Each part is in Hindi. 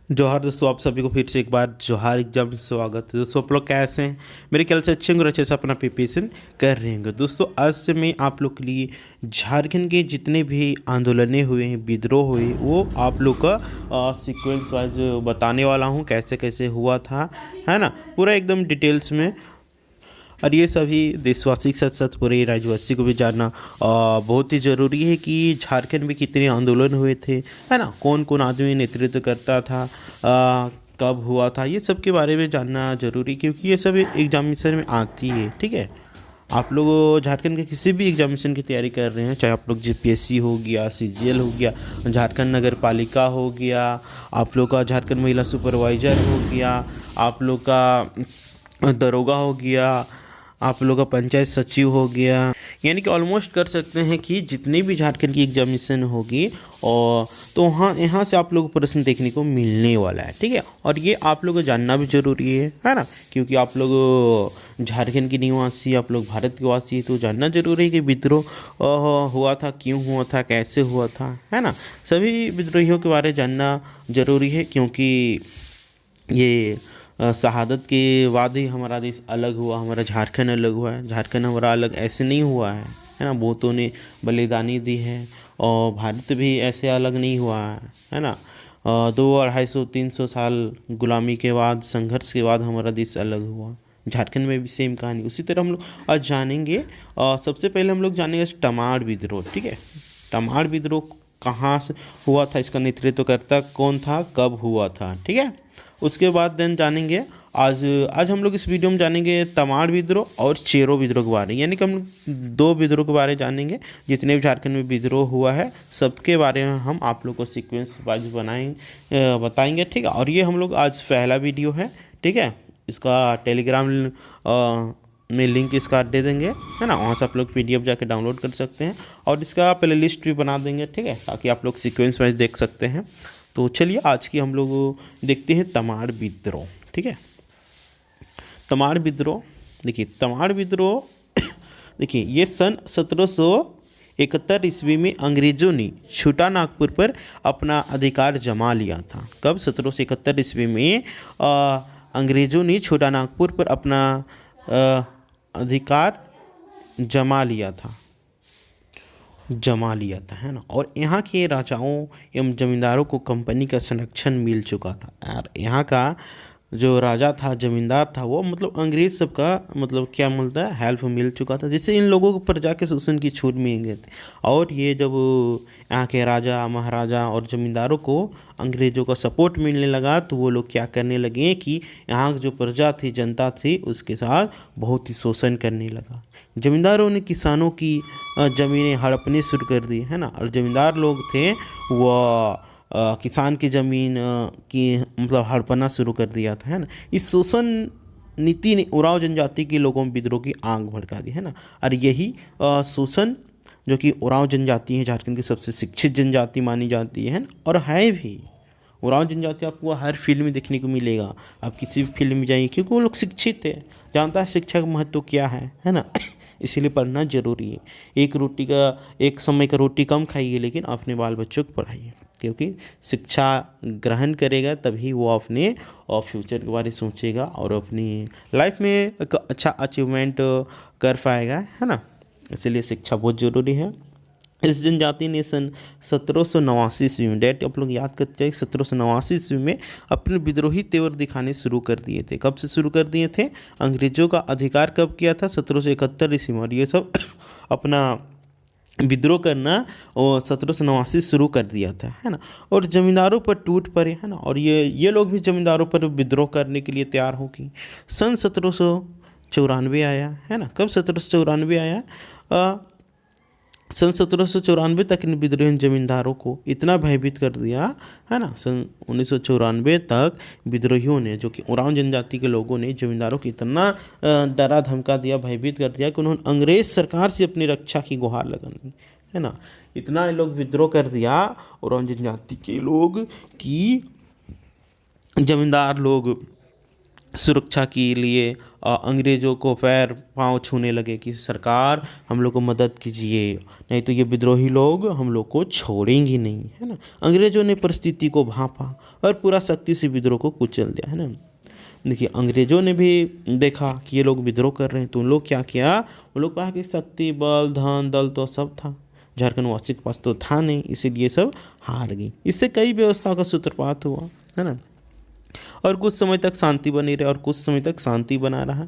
जोहार दोस्तों, आप सभी को फिर से एक बार जोहार एग्जाम में स्वागत है। दोस्तों आप लोग कैसे हैं? मेरे ख्याल से अच्छे होंगे और अच्छे से अपना प्रिपरेशन कर रहे होंगे। दोस्तों आज से मैं आप लोग के लिए झारखंड के जितने भी आंदोलनें हुए हैं, विद्रोह हुए, वो आप लोग का सीक्वेंस वाइज बताने वाला हूँ, कैसे कैसे हुआ था, है ना, पूरा एकदम डिटेल्स में। और ये सभी देशवासी के साथ साथ पूरे राज्यवासी को भी जानना बहुत ही ज़रूरी है कि झारखंड में कितने आंदोलन हुए थे, है ना, कौन कौन आदमी नेतृत्व करता था, कब हुआ था, ये सब के बारे में जानना ज़रूरी, क्योंकि ये सब एग्जामिनेशन में आती है। ठीक है, आप लोग झारखंड के किसी भी एग्जामिनेशन की तैयारी कर रहे हैं, चाहे आप लोग जीपीएससी हो गया, सीजीएल हो गया, झारखंड नगर पालिका हो गया, आप लोग का झारखंड महिला सुपरवाइजर हो गया, आप लोग का दरोगा हो गया, आप लोग का पंचायत सचिव हो गया, यानी कि ऑलमोस्ट कर सकते हैं कि जितनी भी झारखंड की एग्जामिनेशन होगी और तो वहाँ यहाँ से आप लोग को प्रश्न देखने को मिलने वाला है। ठीक है, और ये आप लोग को जानना भी जरूरी है ना, क्योंकि आप लोग झारखंड के निवासी, आप लोग भारत के वासी, तो जानना जरूरी है कि विद्रोह हुआ था, क्यों हुआ था, कैसे हुआ था, है ना। सभी विद्रोहियों के बारे में जानना जरूरी है, क्योंकि ये शहादत के बाद ही हमारा देश अलग हुआ, हमारा झारखंड अलग हुआ है। झारखंड हमारा अलग ऐसे नहीं हुआ है ना, बहुतों ने बलिदानी दी है, और भारत भी ऐसे अलग नहीं हुआ है ना। 200-250-300 साल गुलामी के बाद, संघर्ष के बाद हमारा देश अलग हुआ। झारखंड में भी सेम कहानी उसी तरह हम लोग आज जानेंगे। सबसे पहले हम लोग जानेंगे तमाड़ विद्रोह। ठीक है, तमाड़ विद्रोह कहाँ से हुआ था, इसका नेतृत्व करता कौन था, कब हुआ था। ठीक है, उसके बाद देन जानेंगे आज आज हम लोग इस वीडियो में जानेंगे तमाड़ विद्रोह और चेरो विद्रोह के बारे में, यानी कि हम लोग दो विद्रोह के बारे में जानेंगे। जितने भी झारखंड में विद्रोह हुआ है सबके बारे में हम आप लोग को सीक्वेंस वाइज बताएंगे। ठीक है, और ये हम लोग आज पहला वीडियो है। ठीक है, इसका टेलीग्राम में लिंक इसका दे देंगे, है ना, वहाँ से आप लोग पीडीएफ जाके डाउनलोड कर सकते हैं, और इसका प्ले लिस्ट भी बना देंगे। ठीक है, ताकि आप लोग सीक्वेंस वाइज देख सकते हैं। तो चलिए आज की हम लोग देखते हैं तमाड़ विद्रोह। ठीक है, तमाड़ विद्रोह, देखिए तमाड़ विद्रोह देखिए ये सन 1771 ईस्वी में अंग्रेजों ने छोटा नागपुर पर अपना अधिकार जमा लिया था। कब? 1771 ईस्वी में अंग्रेजों ने छोटा नागपुर पर अपना अधिकार जमा लिया था, है ना। और यहाँ के राजाओं एवं जमींदारों को कंपनी का संरक्षण मिल चुका था। और यहाँ का जो राजा था, जमींदार था, वो मतलब अंग्रेज सबका मतलब क्या मिलता है, हेल्प मिल चुका था, जिससे इन लोगों पर जाके शोषण की छूट मिल गई थी। और ये जब यहाँ के राजा, महाराजा और जमींदारों को अंग्रेजों का सपोर्ट मिलने लगा, तो वो लोग क्या करने लगे कि यहाँ की जो प्रजा थी, जनता थी, उसके साथ बहुत ही शोषण करने लगा। जमींदारों ने किसानों की ज़मीनें हड़पनी शुरू कर दी, है ना। और जमींदार लोग थे वो किसान की ज़मीन की मतलब हड़पना शुरू कर दिया था, है ना। इस शोषण नीति ने उरांव जनजाति के लोगों में विद्रोह की आग भड़का दी, है ना। और यही शोषण जो कि उरांव जनजाति है, झारखंड की सबसे शिक्षित जनजाति मानी जाती है ना, और है भी। उरांव जनजाति आपको हर फील्ड में देखने को मिलेगा, आप किसी भी फील्ड में जाइए, क्योंकि वो लोग शिक्षित है, जानता है शिक्षा का महत्व क्या है ना। इसीलिए पढ़ना जरूरी है। एक समय का रोटी कम खाइए, लेकिन अपने बाल बच्चों को पढ़ाइए, क्योंकि शिक्षा ग्रहण करेगा तभी वो अपने और फ्यूचर के बारे में सोचेगा और अपनी लाइफ में एक अच्छा अचीवमेंट कर पाएगा, है ना। इसलिए शिक्षा बहुत ज़रूरी है। इस जनजाति ने सन 1789 ईस्वी में, डेट आप लोग याद करते जाइए, 1789 ईस्वी में अपने विद्रोही तेवर दिखाने शुरू कर दिए थे। कब से शुरू कर दिए थे? अंग्रेजों का अधिकार कब किया था? 1771 ईस्वी में। और ये सब अपना विद्रोह करना और 1789 शुरू कर दिया था, है ना। और जमींदारों पर टूट पड़े, है ना, और ये लोग भी जमींदारों पर विद्रोह करने के लिए तैयार हो गई। सन 1794 आया, है ना। कब 1794 आया? सन 1794 तक इन विद्रोही जमींदारों को इतना भयभीत कर दिया, है ना। सन 1994 तक विद्रोहियों ने, जो कि उरांव जनजाति के लोगों ने, जमींदारों को इतना डरा धमका दिया, भयभीत कर दिया कि उन्होंने अंग्रेज सरकार से अपनी रक्षा की गुहार लगाई, है ना। इतना ये लोग विद्रोह कर दिया उरांव जनजाति के लोग कि जमींदार लोग सुरक्षा के लिए अंग्रेज़ों को पैर पाँव छूने लगे कि सरकार हम लोग को मदद कीजिए, नहीं तो ये विद्रोही लोग हम लोग को छोड़ेंगे नहीं, है ना। अंग्रेज़ों ने परिस्थिति को भांपा और पूरा शक्ति से विद्रोह को कुचल दिया, है ना। देखिए अंग्रेज़ों ने भी देखा कि ये लोग विद्रोह कर रहे हैं, तो उन लोग क्या किया, उन लोग कहा कि शक्ति बल धन दल तो सब था, झारखंड वासी के पास तो था नहीं, इसीलिए सब हार गई। इससे कई व्यवस्थाओं का सूत्रपात हुआ, है ना। और कुछ समय तक शांति बनी रही और कुछ समय तक शांति बना रहा।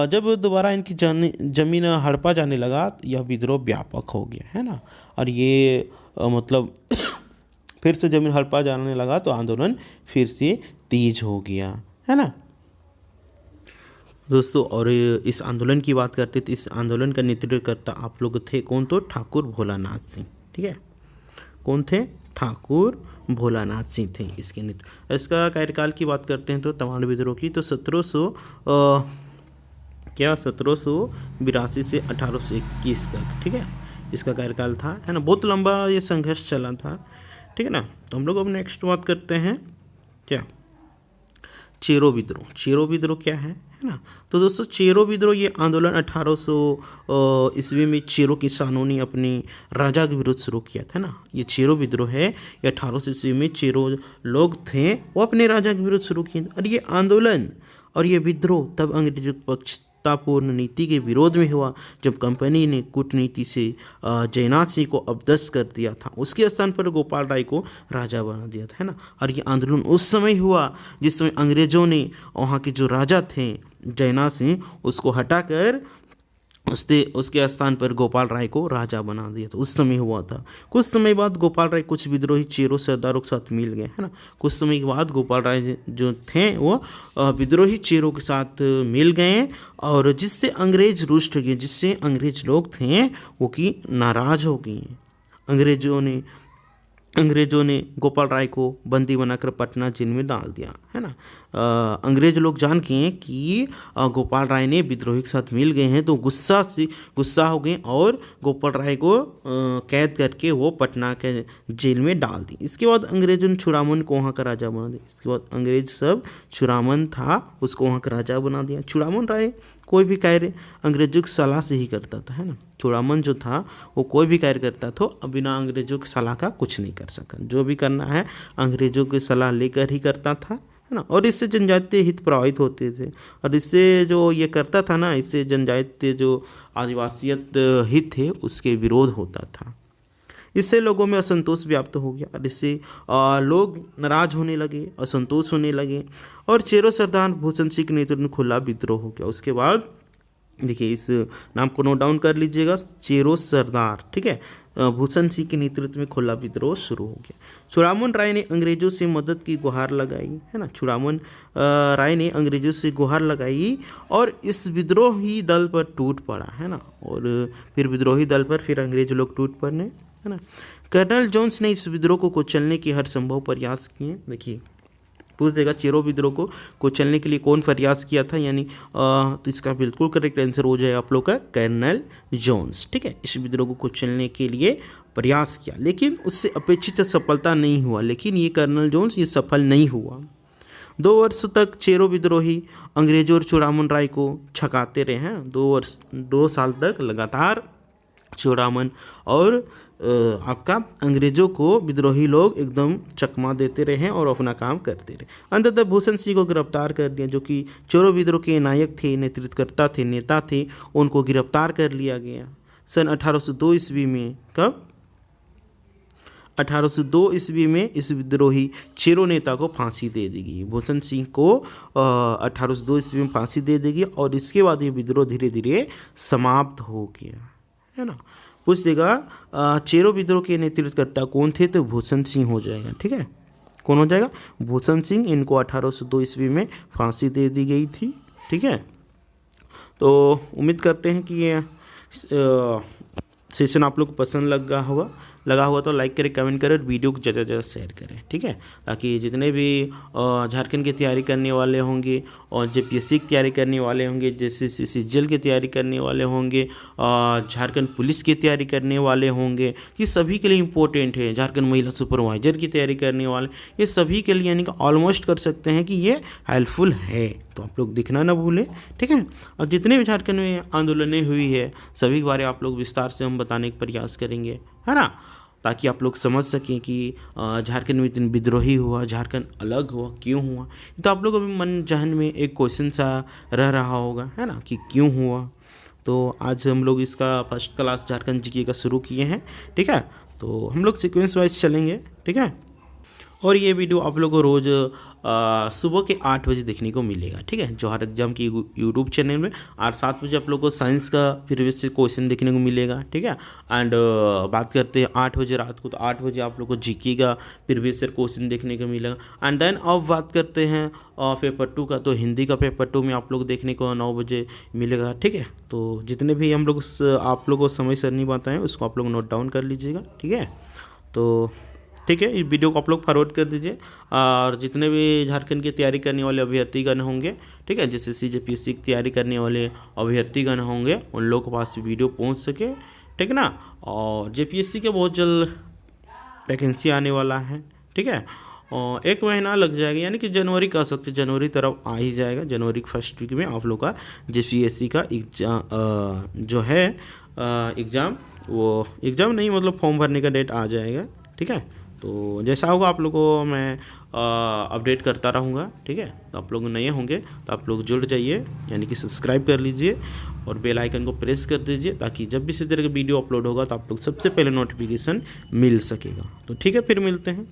जब दोबारा इनकी जमीन हड़पा जाने लगा, यह विद्रोह व्यापक हो गया, है ना। और ये मतलब फिर से जमीन हड़पा जाने लगा तो आंदोलन फिर से तेज हो गया, है ना दोस्तों। और इस आंदोलन की बात करते तो इस आंदोलन का नेतृत्व करता आप लोग थे कौन, तो ठाकुर भोलानाथ सिंह, ठीक है। कौन थे, ठाकुर भोलानाथ सिंह थे इसके नेतृत्व। इसका कार्यकाल की बात करते हैं तो तमाड़ विद्रोह की, तो 1782 से 1821 तक, ठीक है, इसका कार्यकाल था, है ना। बहुत लंबा ये संघर्ष चला था, ठीक है ना। तो हम लोग अब नेक्स्ट बात करते हैं क्या, चेरो विद्रोह। चेरो विद्रोह क्या है ना। तो दोस्तों चेरो विद्रोह ये आंदोलन 1800 ईस्वी में चेरो किसानों ने अपने राजा के विरुद्ध शुरू किया था ना। ये चेरो विद्रोह है, ये 1800 ईस्वी में चेरो लोग थे वो अपने राजा के विरुद्ध शुरू किए। और ये आंदोलन और ये विद्रोह तब अंग्रेजों के पक्षतापूर्ण नीति के विरोध में हुआ, जब कंपनी ने कूटनीति से जयनाथ सिंह को अपदस्थ कर दिया था, उसके स्थान पर गोपाल राय को राजा बना दिया था, है ना। और ये आंदोलन उस समय हुआ जिस समय अंग्रेजों ने वहाँ के जो राजा थे जयनाथ सिंह उसको हटाकर उसके स्थान पर गोपाल राय को राजा बना दिया था, उस समय हुआ था। कुछ समय बाद गोपाल राय कुछ विद्रोही चेरो सरदारों के साथ मिल गए, है ना। कुछ समय के बाद गोपाल राय जो थे वो विद्रोही चेरो के साथ मिल गए और जिससे अंग्रेज रुष्ट गए, जिससे अंग्रेज लोग थे वो कि नाराज हो गए। अंग्रेजों ने गोपाल राय को बंदी बनाकर पटना जेल में डाल दिया, है ना। अंग्रेज लोग जान के कि गोपाल राय ने विद्रोही के साथ मिल गए हैं तो गुस्सा हो गए और गोपाल राय को कैद करके वो पटना के जेल में डाल दी। इसके बाद अंग्रेजों ने छुड़ामन को वहाँ का राजा बना दिया। इसके बाद अंग्रेज सब छुड़ामन था उसको वहाँ का राजा बना दिया। छुड़ामन राय कोई भी कार्य अंग्रेजों की सलाह से ही करता था, है ना। छुड़ामन जो था वो कोई भी कार्य करता था बिना अंग्रेजों की सलाह का कुछ नहीं कर सका। जो भी करना है अंग्रेजों की सलाह लेकर ही करता था, है ना। और इससे जनजातीय हित प्रभावित होते थे और इससे जो ये करता था ना, इससे जनजातीय जो आदिवासियत हित थे उसके विरोध होता था। इससे लोगों में असंतोष व्याप्त हो गया और इससे लोग नाराज होने लगे, असंतोष होने लगे और चेरो सरदार भूषण सिंह के नेतृत्व में खुला विद्रोह हो गया। उसके बाद देखिए इस नाम को नोट डाउन कर लीजिएगा, चेरो सरदार, ठीक है, भूषण सिंह के नेतृत्व में खुला विद्रोह शुरू हो गया। छुड़ामन राय ने अंग्रेजों से मदद की गुहार लगाई, है ना। छुड़ामन राय ने अंग्रेजों से गुहार लगाई और इस विद्रोही दल पर टूट पड़ा, है ना। और फिर विद्रोही दल पर फिर अंग्रेज लोग टूट पड़ने, है ना। कर्नल जोन्स ने इस विद्रोह को कुचलने की हर संभव प्रयास किए। देखिए पूछ देगा चेरो विद्रोह को कुचलने के लिए कौन प्रयास किया था, यानी तो इसका बिल्कुल करेक्ट आंसर हो जाए आप लोग का कर्नल जोन्स, ठीक है। इस विद्रोह को कुचलने के लिए प्रयास किया लेकिन उससे अपेक्षित सफलता नहीं हुआ। लेकिन ये कर्नल जोन्स ये सफल नहीं हुआ। 2 वर्ष तक चेरो विद्रोही अंग्रेजों और छुड़ामन राय को छकाते रहे हैं। 2 साल तक लगातार छुड़ामन और आपका अंग्रेजों को विद्रोही लोग एकदम चकमा देते रहे और अपना काम करते रहे। अंततः भूषण सिंह को गिरफ्तार कर दिया, जो कि चेरो विद्रोह के नायक थे, नेतृत्वकर्ता थे, नेता थे, उनको गिरफ्तार कर लिया गया। सन 1802 ईस्वी में, कब 1802 ईस्वी में इस विद्रोही चेरो नेता को फांसी दे दी गई। भूषण सिंह को 1802 ईस्वी में फांसी दे दी गई और इसके बाद ये विद्रोह धीरे धीरे समाप्त हो गया, है ना। पूछ देगा चेरो विद्रोह के नेतृत्वकर्ता कौन थे, तो भूषण सिंह हो जाएगा, ठीक है। कौन हो जाएगा, भूषण सिंह। इनको 1802 ईस्वी में फांसी दे दी गई थी, ठीक है। तो उम्मीद करते हैं कि ये सेशन आप लोग को पसंद लगा हुआ तो लाइक करें, कमेंट करें और वीडियो को ज़्यादा से ज़्यादा शेयर करें, ठीक है। ताकि जितने भी झारखंड की तैयारी करने वाले होंगे और जेपीएससी की तैयारी करने वाले होंगे, जैसे सीजीएल की तैयारी करने वाले होंगे, झारखंड पुलिस की तैयारी करने वाले होंगे, ये सभी के लिए इम्पोर्टेंट है। झारखंड महिला सुपरवाइजर की तैयारी करने वाले, ये सभी के लिए यानी कि ऑलमोस्ट कर सकते हैं कि ये हेल्पफुल है। तो आप लोग देखना ना भूलें, ठीक है। और जितने भी झारखंड में आंदोलनें हुई है सभी के बारे आप लोग विस्तार से हम बताने का प्रयास करेंगे, है ना, ताकि आप लोग समझ सकें कि झारखंड में इतनी विद्रोही हुआ, झारखंड अलग हुआ, क्यों हुआ। तो आप लोगों के मन जहन में एक क्वेश्चन सा रह रहा होगा, है ना, कि क्यों हुआ। तो आज हम लोग इसका फर्स्ट क्लास झारखंड जीके का शुरू किए हैं, ठीक है। तो हम लोग सीक्वेंस वाइज चलेंगे, ठीक है। और ये वीडियो आप लोगों को रोज़ सुबह के 8 बजे देखने को मिलेगा, ठीक है, जौहर एग्जाम की यूट्यूब चैनल में। और 7 बजे आप लोगों को साइंस का प्रीवियस से क्वेश्चन देखने को मिलेगा, ठीक है। एंड बात करते हैं 8 बजे रात को, तो 8 बजे आप लोग को जीके का प्रीवियस से क्वेश्चन देखने को मिलेगा। एंड देन अब बात करते हैं पेपर 2 का, तो हिंदी का पेपर 2 में आप लोग देखने को 9 बजे मिलेगा, ठीक है। तो जितने भी हम लोग आप लोगों को समय सरनी बताएं उसको आप लोग नोट डाउन कर लीजिएगा, ठीक है। तो ठीक है, इस वीडियो को आप लोग फॉरवर्ड कर दीजिए। और जितने भी झारखंड की तैयारी करने वाले अभ्यर्थीगण होंगे, ठीक है, जैसे CJPSC की तैयारी करने वाले अभ्यर्थीगण होंगे, उन लोगों के पास वीडियो पहुंच सके, ठीक है ना। और JPSC के बहुत जल्द वैकेंसी आने वाला है, ठीक है। और 1 महीना लग जाएगा, यानी कि जनवरी कह सकते, जनवरी तरफ आ ही जाएगा। जनवरी के फर्स्ट वीक में आप लोग का JPSC का एग्जाम जो है एग्ज़ाम, वो एग्ज़ाम नहीं मतलब फॉर्म भरने का डेट आ जाएगा, ठीक है। तो जैसा होगा आप लोगों को मैं अपडेट करता रहूँगा, ठीक है। तो आप लोग नए होंगे तो आप लोग जुड़ जाइए, यानी कि सब्सक्राइब कर लीजिए और बेल आइकन को प्रेस कर दीजिए, ताकि जब भी इसी तरह का वीडियो अपलोड होगा तो आप लोग सबसे पहले नोटिफिकेशन मिल सकेगा। तो ठीक है, फिर मिलते हैं।